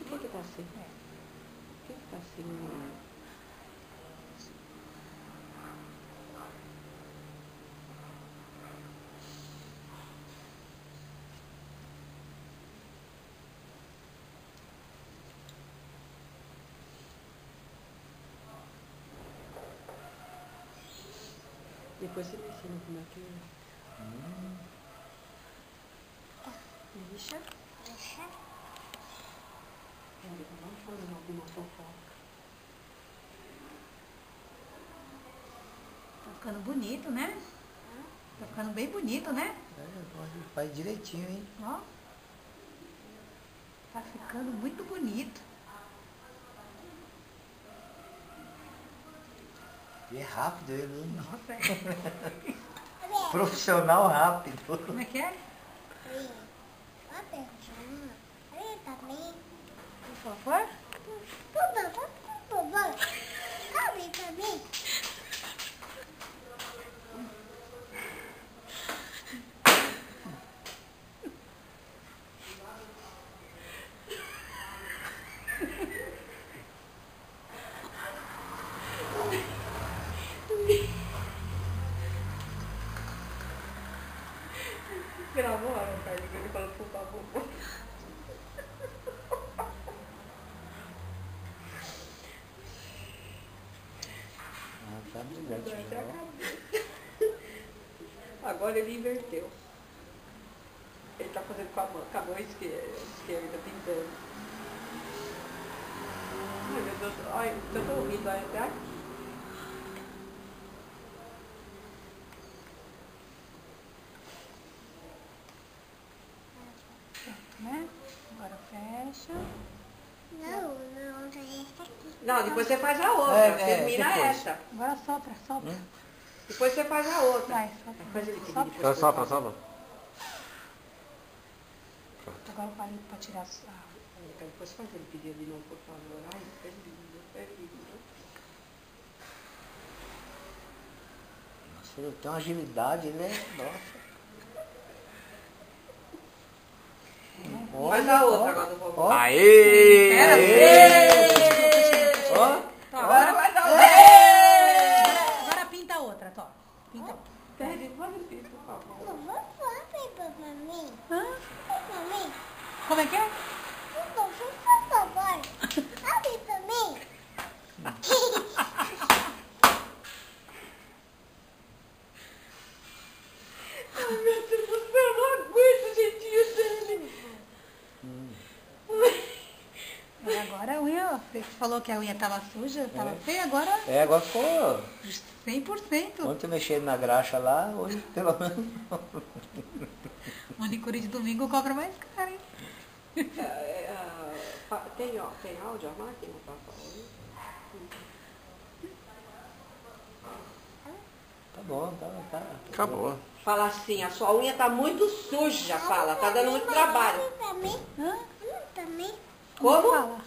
Por que tá assim? Por que tá assim? Depois você me ensina como é que é. Deixa. Vamos fazer alguma fofoca. Tá ficando bonito, né? Tá ficando bem bonito, né? Faz direitinho, hein? Ó. Tá ficando muito bonito. E é rápido ele, hein? Nossa, Profissional rápido. como é que é? Por favor? Gravou a parte que ele falou por favor. Tá brilhante já. Agora ele inverteu. Ele tá fazendo com a mão esquerda, pintando. Ai meu Deus, ai, eu tô ouvindo até aqui. Né? Agora fecha. Não, depois você faz a outra, termina depois. essa. Agora sopra, sopra. Depois você faz a outra. Vai, sopra. Faz ele pedir Sopra. depois. Sopra, sopra. Agora o palito pra tirar a... Então, depois faz ele pedir de novo, por favor. Ai, é lindo, é lindo. Nossa, ele tem uma agilidade, ele é... Nossa. Faz a outra agora, por favor. Aê! Ó. Agora faz a outra. Agora pinta a outra, Tó. Pinta a outra. Pede, faz isso, por favor. Hã? Como é que é? Ai, meu Deus do céu, eu não aguento o jeitinho dele. Agora a unha, você falou que a unha tava suja, tava feia, agora É, agora ficou... 100%. Ontem mexendo na graxa lá, hoje pelo menos... Manicure de domingo cobra mais caro, hein? Tem áudio a máquina pra falar? Tá bom, tá. Acabou. Fala assim, a sua unha tá muito suja, fala, tá dando muito trabalho. Hã? Como? Fala.